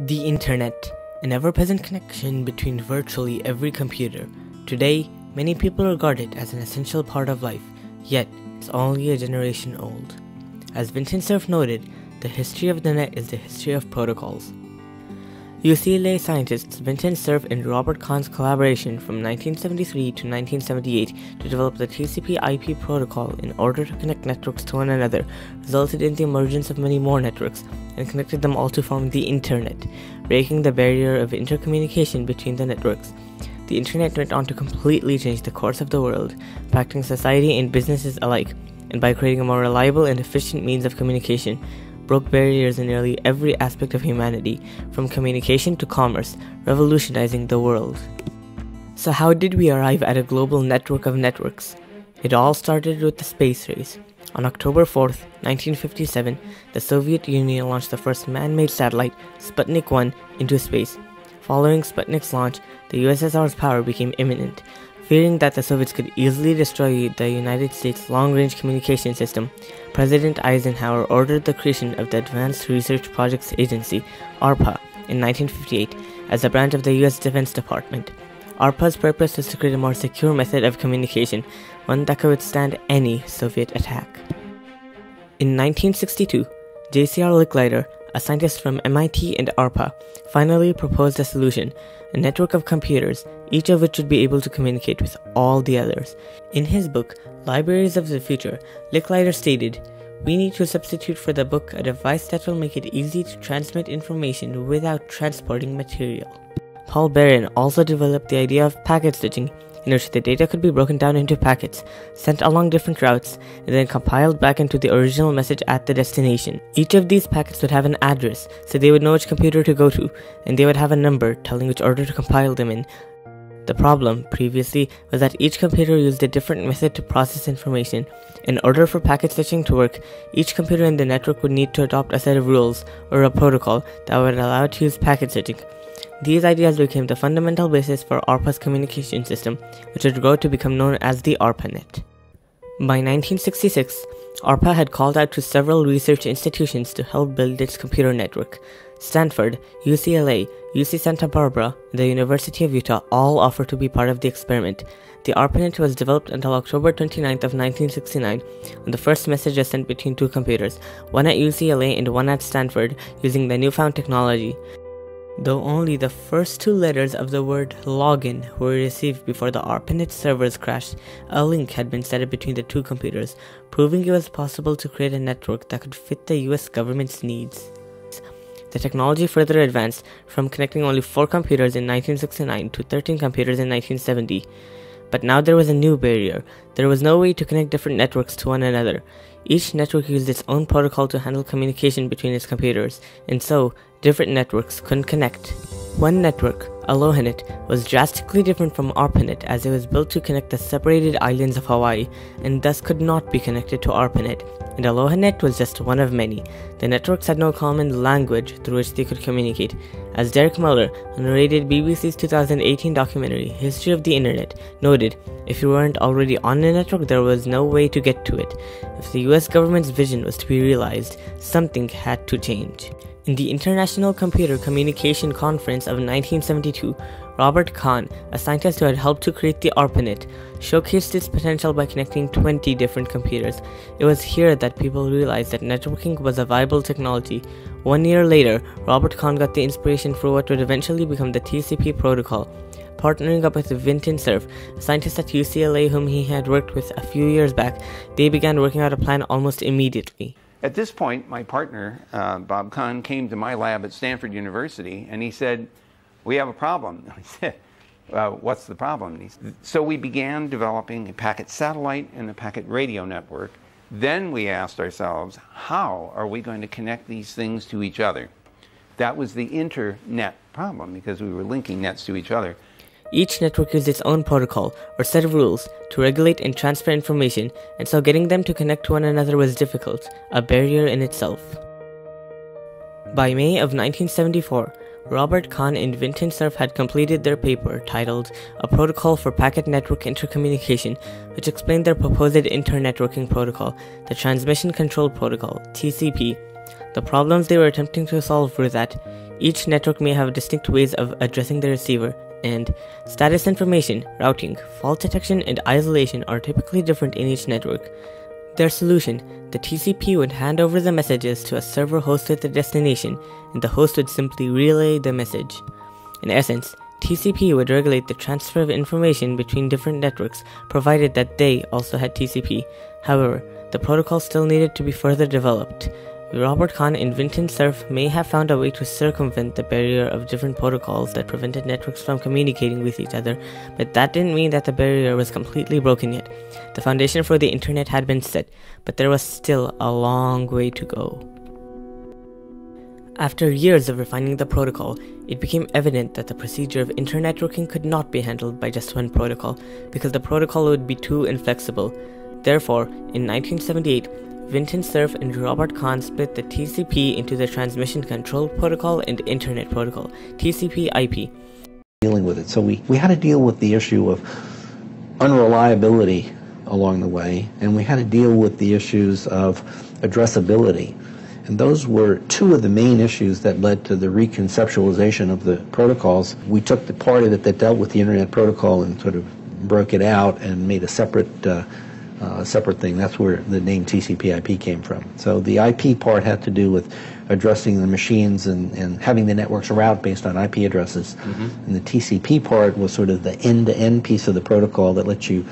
The Internet, an ever-present connection between virtually every computer. Today, many people regard it as an essential part of life, yet it's only a generation old. As Vincent Cerf noted, the history of the net is the history of protocols. UCLA scientists Vincent Cerf and Robert Kahn's collaboration from 1973 to 1978 to develop the TCP IP protocol in order to connect networks to one another resulted in the emergence of many more networks and connected them all to form the Internet, breaking the barrier of intercommunication between the networks. The Internet went on to completely change the course of the world, impacting society and businesses alike, and by creating a more reliable and efficient means of communication, broke barriers in nearly every aspect of humanity, from communication to commerce, revolutionizing the world. So how did we arrive at a global network of networks? It all started with the space race. On October 4th, 1957, the Soviet Union launched the first man-made satellite, Sputnik 1, into space. Following Sputnik's launch, the USSR's power became imminent. Fearing that the Soviets could easily destroy the United States' long-range communication system, President Eisenhower ordered the creation of the Advanced Research Projects Agency, ARPA, in 1958 as a branch of the U.S. Defense Department. ARPA's purpose was to create a more secure method of communication, one that could withstand any Soviet attack. In 1962, J.C.R. Licklider, a scientist from MIT and ARPA, finally proposed a solution, a network of computers, each of which would be able to communicate with all the others. In his book, Libraries of the Future, Licklider stated, "We need to substitute for the book a device that will make it easy to transmit information without transporting material." Paul Barron also developed the idea of packet switching, in which the data could be broken down into packets, sent along different routes, and then compiled back into the original message at the destination. Each of these packets would have an address, so they would know which computer to go to, and they would have a number telling which order to compile them in. The problem, previously, was that each computer used a different method to process information. In order for packet switching to work, each computer in the network would need to adopt a set of rules, or a protocol, that would allow it to use packet switching. These ideas became the fundamental basis for ARPA's communication system, which would grow to become known as the ARPANET. By 1966, ARPA had called out to several research institutions to help build its computer network. Stanford, UCLA, UC Santa Barbara, and the University of Utah all offered to be part of the experiment. The ARPANET was developed until October 29th of 1969, when the first message was sent between two computers, one at UCLA and one at Stanford, using the newfound technology. Though only the first two letters of the word login were received before the ARPANET servers crashed, a link had been set up between the two computers, proving it was possible to create a network that could fit the US government's needs. The technology further advanced from connecting only 4 computers in 1969 to 13 computers in 1970. But now there was a new barrier. There was no way to connect different networks to one another. Each network used its own protocol to handle communication between its computers, and so, different networks couldn't connect. One network, AlohaNet, was drastically different from ARPANET as it was built to connect the separated islands of Hawaii, and thus could not be connected to ARPANET, and AlohaNet was just one of many. The networks had no common language through which they could communicate. As Derek Muller, who narrated BBC's 2018 documentary, History of the Internet, noted, if you weren't already on a network, there was no way to get to it. If the US government's vision was to be realized, something had to change. In the International Computer Communication Conference of 1972, Robert Kahn, a scientist who had helped to create the ARPANET, showcased its potential by connecting 20 different computers. It was here that people realized that networking was a viable technology. 1 year later, Robert Kahn got the inspiration for what would eventually become the TCP protocol. Partnering up with Vincent Cerf, a scientist at UCLA whom he had worked with a few years back, they began working out a plan almost immediately. At this point, my partner, Bob Kahn, came to my lab at Stanford University, and he said, "We have a problem." I said, "What's the problem?" So we began developing a packet satellite and a packet radio network. Then we asked ourselves, how are we going to connect these things to each other? That was the internet problem, because we were linking nets to each other. Each network used its own protocol, or set of rules, to regulate and transfer information, and so getting them to connect to one another was difficult, a barrier in itself. By May of 1974, Robert Kahn and Vincent Cerf had completed their paper titled A Protocol for Packet Network Intercommunication, which explained their proposed internetworking protocol, the Transmission Control Protocol, TCP. The problems they were attempting to solve were that each network may have distinct ways of addressing the receiver, and status information, routing, fault detection, and isolation are typically different in each network. Their solution, the TCP, would hand over the messages to a server host at the destination, and the host would simply relay the message. In essence, TCP would regulate the transfer of information between different networks, provided that they also had TCP. However, the protocol still needed to be further developed. Robert Kahn and Vinton Cerf may have found a way to circumvent the barrier of different protocols that prevented networks from communicating with each other, but that didn't mean that the barrier was completely broken yet. The foundation for the internet had been set, but there was still a long way to go. After years of refining the protocol, it became evident that the procedure of internetworking could not be handled by just one protocol, because the protocol would be too inflexible. Therefore, in 1978, Vinton Cerf and Robert Kahn split the TCP into the Transmission Control Protocol and Internet Protocol, TCP/IP. Dealing with it. So we had to deal with the issue of unreliability along the way, and we had to deal with the issues of addressability. And those were two of the main issues that led to the reconceptualization of the protocols. We took the part of it that dealt with the Internet Protocol and sort of broke it out and made a separate thing. That's where the name TCP/IP came from. So the IP part had to do with addressing the machines and having the networks route based on IP addresses. And the TCP part was sort of the end-to-end piece of the protocol that lets you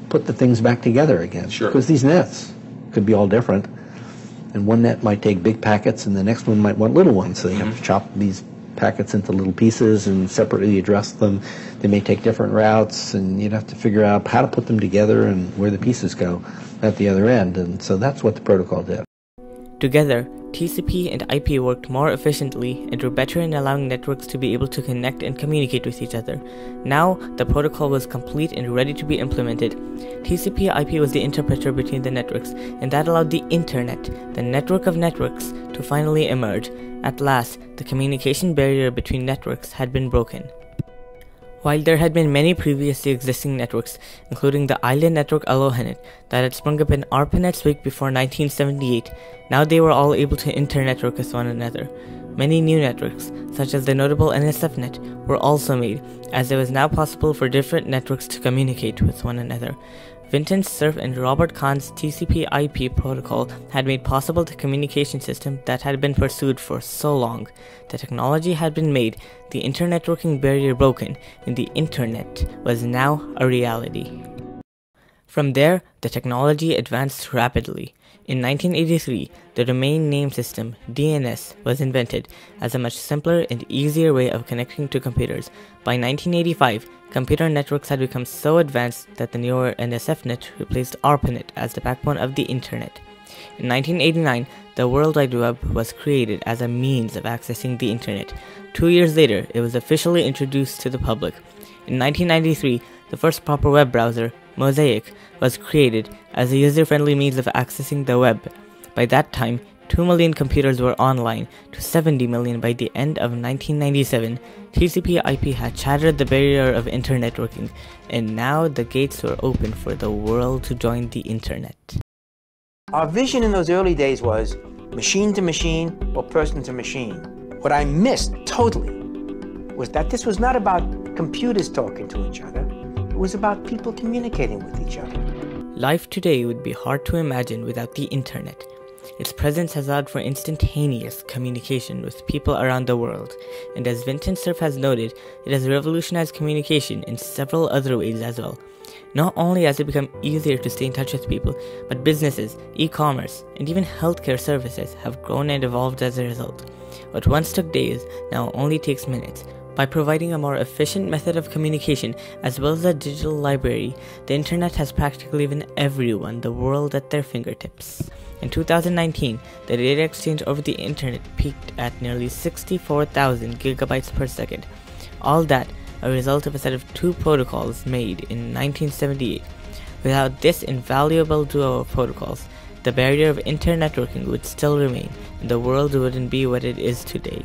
put the things back together again. Sure. Because these nets could be all different. And one net might take big packets and the next one might want little ones. So you have to chop these packets into little pieces and separately address them. They may take different routes, and you'd have to figure out how to put them together and where the pieces go at the other end. And so that's what the protocol did. Together, TCP and IP worked more efficiently and were better in allowing networks to be able to connect and communicate with each other. Now, the protocol was complete and ready to be implemented. TCP/IP was the interpreter between the networks, and that allowed the Internet, the network of networks, to finally emerge. At last, the communication barrier between networks had been broken. While there had been many previously existing networks, including the island network Alohanet that had sprung up in ARPANET's wake before 1978, now they were all able to internetwork with one another. Many new networks, such as the notable NSFNet, were also made, as it was now possible for different networks to communicate with one another. Vinton Cerf and Robert Kahn's TCP/IP protocol had made possible the communication system that had been pursued for so long. The technology had been made, the internetworking barrier broken, and the internet was now a reality. From there, the technology advanced rapidly. In 1983, the domain name system, DNS, was invented as a much simpler and easier way of connecting to computers. By 1985, computer networks had become so advanced that the newer NSFNet replaced ARPANET as the backbone of the Internet. In 1989, the World Wide Web was created as a means of accessing the Internet. 2 years later, it was officially introduced to the public. In 1993, the first proper web browser, Mosaic, was created as a user-friendly means of accessing the web. By that time, 2 million computers were online, to 70 million by the end of 1997. TCP/IP had shattered the barrier of internetworking, and now the gates were open for the world to join the internet. Our vision in those early days was machine to machine or person to machine. What I missed totally was that this was not about computers talking to each other. It was about people communicating with each other. Life today would be hard to imagine without the internet. Its presence has allowed for instantaneous communication with people around the world, and as Vinton Cerf has noted, it has revolutionized communication in several other ways as well. Not only has it become easier to stay in touch with people, but businesses, e-commerce, and even healthcare services have grown and evolved as a result. What once took days now only takes minutes. By providing a more efficient method of communication as well as a digital library, the internet has practically given everyone the world at their fingertips. In 2019, the data exchange over the internet peaked at nearly 64,000 gigabytes per second. All that a result of a set of 2 protocols made in 1978. Without this invaluable duo of protocols, the barrier of internetworking would still remain, and the world wouldn't be what it is today.